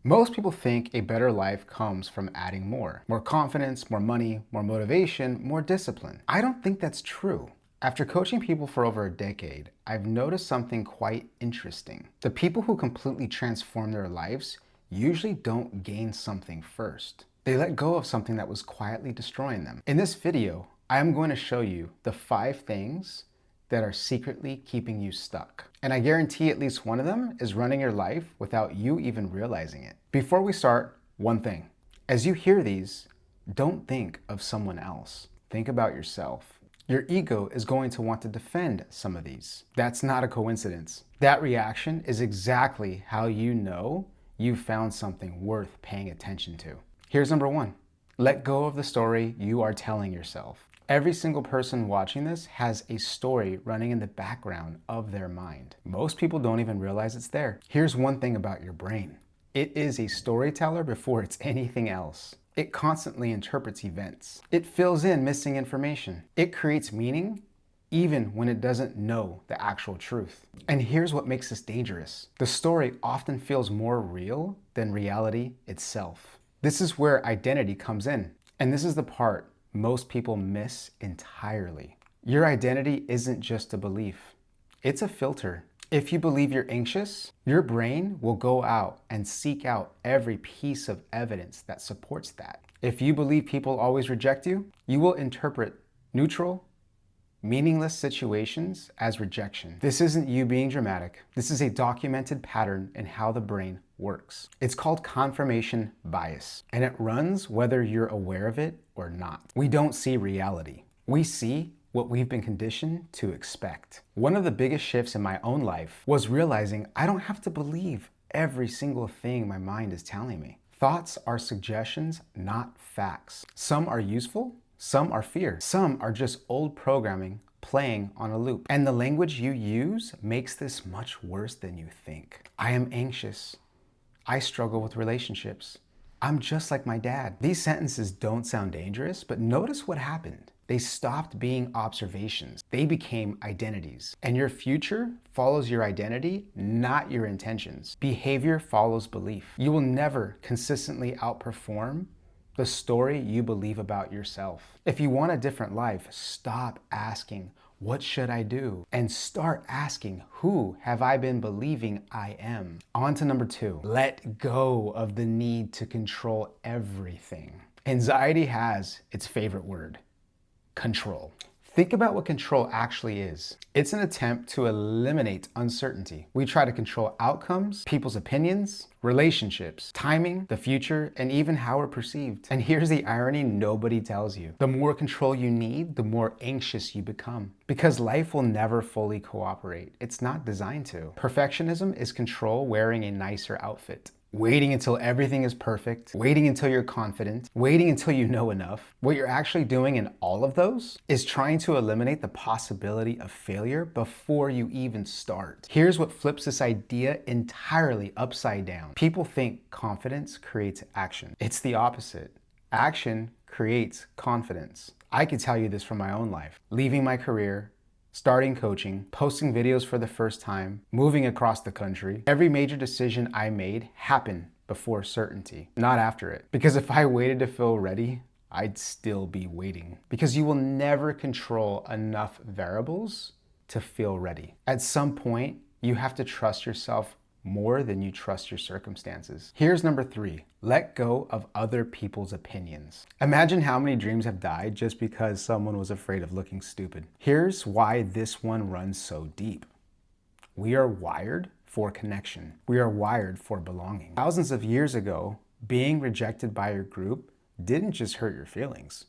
Most people think a better life comes from adding more confidence, more money, more motivation, more discipline. I don't think that's true. After coaching people for over a decade, I've noticed something quite interesting. The people who completely transform their lives usually don't gain something first. They let go of something that was quietly destroying them. In this video, I am going to show you the 5 things that are secretly keeping you stuck. And I guarantee at least one of them is running your life without you even realizing it. Before we start, one thing. As you hear these, don't think of someone else. Think about yourself. Your ego is going to want to defend some of these. That's not a coincidence. That reaction is exactly how you know you found something worth paying attention to. Here's number 1. Let go of the story you are telling yourself. Every single person watching this has a story running in the background of their mind. Most people don't even realize it's there. Here's one thing about your brain. It is a storyteller before it's anything else. It constantly interprets events. It fills in missing information. It creates meaning even when it doesn't know the actual truth. And here's what makes this dangerous. The story often feels more real than reality itself. This is where identity comes in. And this is the part most people miss entirely. Your identity isn't just a belief. It's a filter. If you believe you're anxious, your brain will go out and seek out every piece of evidence that supports that. If you believe people always reject you, you will interpret neutral, meaningless situations as rejection. This isn't you being dramatic. This is a documented pattern in how the brain works. It's called confirmation bias, and it runs whether you're aware of it or not. We don't see reality. We see what we've been conditioned to expect. One of the biggest shifts in my own life was realizing I don't have to believe every single thing my mind is telling me. Thoughts are suggestions, not facts. Some are useful, some are fear. Some are just old programming playing on a loop. And the language you use makes this much worse than you think. I am anxious. I struggle with relationships. I'm just like my dad. These sentences don't sound dangerous, but notice what happened. They stopped being observations. They became identities. And your future follows your identity, not your intentions. Behavior follows belief. You will never consistently outperform the story you believe about yourself. If you want a different life, stop asking, what should I do? And start asking, who have I been believing I am? On to number 2. Let go of the need to control everything. Anxiety has its favorite word, control. Think about what control actually is. It's an attempt to eliminate uncertainty. We try to control outcomes, people's opinions, relationships, timing, the future, and even how we're perceived. And here's the irony nobody tells you. The more control you need, the more anxious you become. Because life will never fully cooperate. It's not designed to. Perfectionism is control wearing a nicer outfit. Waiting until everything is perfect, waiting until you're confident, waiting until you know enough. What you're actually doing in all of those is trying to eliminate the possibility of failure before you even start. Here's what flips this idea entirely upside down. People think confidence creates action. It's the opposite. Action creates confidence. I can tell you this from my own life. Leaving my career, starting coaching, posting videos for the first time, moving across the country. Every major decision I made happened before certainty, not after it. Because if I waited to feel ready, I'd still be waiting. Because you will never control enough variables to feel ready. At some point, you have to trust yourself more than you trust your circumstances. Here's number 3. Let go of other people's opinions. Imagine how many dreams have died just because someone was afraid of looking stupid. Here's why this one runs so deep. We are wired for connection. We are wired for belonging. Thousands of years ago, being rejected by your group didn't just hurt your feelings.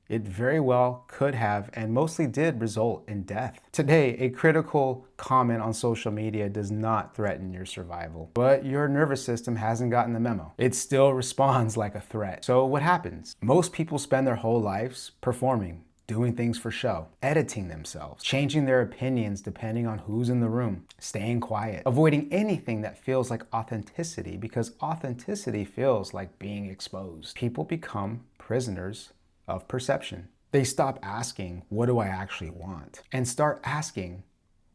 It very well could have and mostly did result in death. Today, a critical comment on social media does not threaten your survival, but your nervous system hasn't gotten the memo. It still responds like a threat. So what happens? Most people spend their whole lives performing, doing things for show, editing themselves, changing their opinions depending on who's in the room, staying quiet, avoiding anything that feels like authenticity because authenticity feels like being exposed. People become prisoners of perception. They stop asking, what do I actually want? And start asking,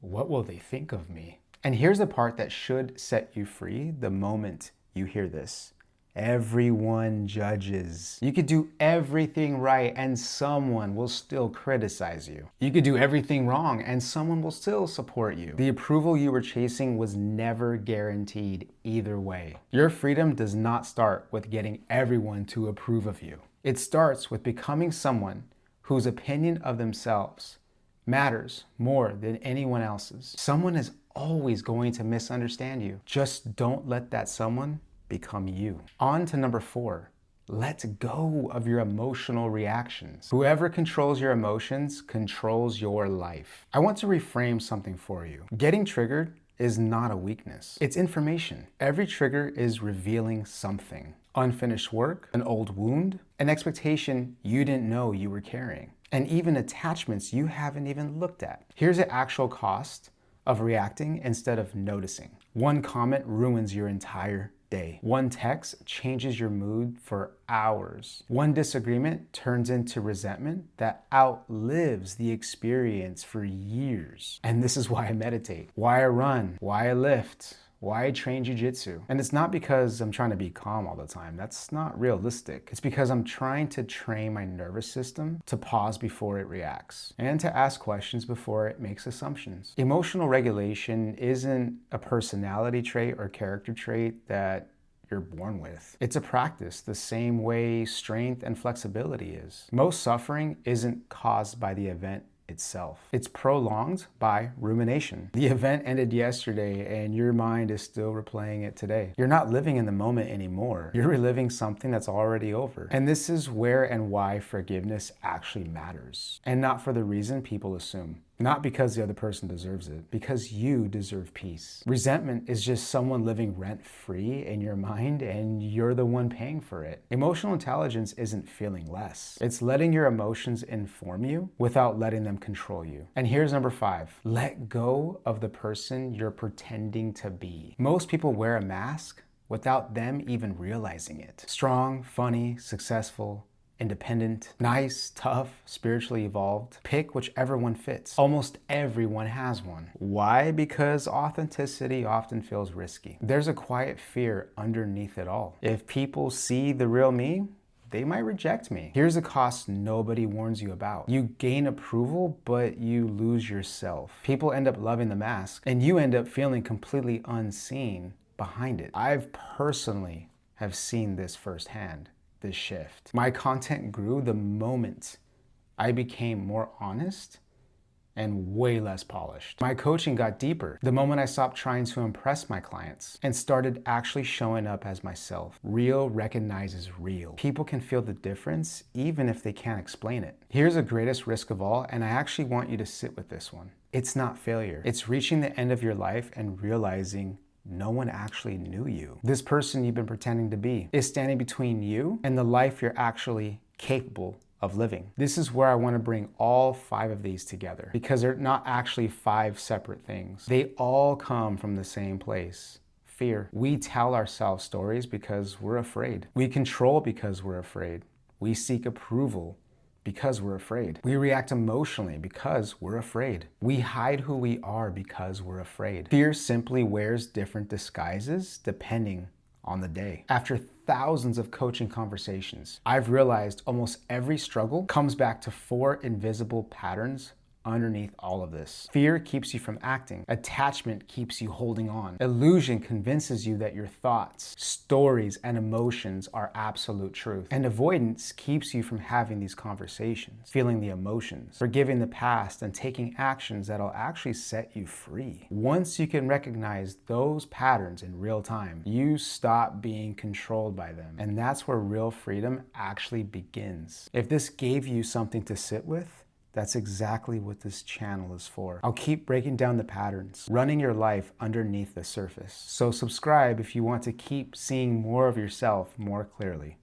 what will they think of me? And here's the part that should set you free the moment you hear this. Everyone judges. You could do everything right and someone will still criticize you. You could do everything wrong and someone will still support you. The approval you were chasing was never guaranteed either way. Your freedom does not start with getting everyone to approve of you. It starts with becoming someone whose opinion of themselves matters more than anyone else's. Someone is always going to misunderstand you. Just don't let that someone become you. On to number 4. Let go of your emotional reactions. Whoever controls your emotions controls your life. I want to reframe something for you. Getting triggered is not a weakness. It's information. Every trigger is revealing something. Unfinished work, an old wound, an expectation you didn't know you were carrying, and even attachments you haven't even looked at. Here's the actual cost of reacting instead of noticing. One comment ruins your entire day. One text changes your mood for hours. One disagreement turns into resentment that outlives the experience for years. And this is why I meditate, why I run, why I lift, why I train jujitsu. And it's not because I'm trying to be calm all the time. That's not realistic. It's because I'm trying to train my nervous system to pause before it reacts and to ask questions before it makes assumptions. Emotional regulation isn't a personality trait or character trait that you're born with. It's a practice the same way strength and flexibility is. Most suffering isn't caused by the event itself. It's prolonged by rumination. The event ended yesterday and your mind is still replaying it today. You're not living in the moment anymore. You're reliving something that's already over. And this is where and why forgiveness actually matters. And not for the reason people assume. Not because the other person deserves it, because you deserve peace. Resentment is just someone living rent-free in your mind and you're the one paying for it. Emotional intelligence isn't feeling less. It's letting your emotions inform you without letting them control you. And here's number 5. Let go of the person you're pretending to be. Most people wear a mask without them even realizing it. Strong, funny, successful, independent, nice, tough, spiritually evolved. Pick whichever one fits. Almost everyone has one. Why? Because authenticity often feels risky. There's a quiet fear underneath it all. If people see the real me, they might reject me. Here's a cost nobody warns you about. You gain approval, but you lose yourself. People end up loving the mask, and you end up feeling completely unseen behind it. I've personally have seen this firsthand. This shift. My content grew the moment I became more honest and way less polished. My coaching got deeper the moment I stopped trying to impress my clients and started actually showing up as myself. Real recognizes real. People can feel the difference even if they can't explain it. Here's the greatest risk of all, and I actually want you to sit with this one. It's not failure. It's reaching the end of your life and realizing no one actually knew you. This person you've been pretending to be is standing between you and the life you're actually capable of living. This is where I want to bring all 5 of these together because they're not actually 5 separate things. They all come from the same place. Fear. We tell ourselves stories because we're afraid. We control because we're afraid. We seek approval because we're afraid. We react emotionally because we're afraid. We hide who we are because we're afraid. Fear simply wears different disguises depending on the day. After thousands of coaching conversations, I've realized almost every struggle comes back to 4 invisible patterns underneath all of this. Fear keeps you from acting. Attachment keeps you holding on. Illusion convinces you that your thoughts, stories, and emotions are absolute truth. And avoidance keeps you from having these conversations, feeling the emotions, forgiving the past, and taking actions that'll actually set you free. Once you can recognize those patterns in real time, you stop being controlled by them. And that's where real freedom actually begins. If this gave you something to sit with, that's exactly what this channel is for. I'll keep breaking down the patterns, running your life underneath the surface. So subscribe if you want to keep seeing more of yourself more clearly.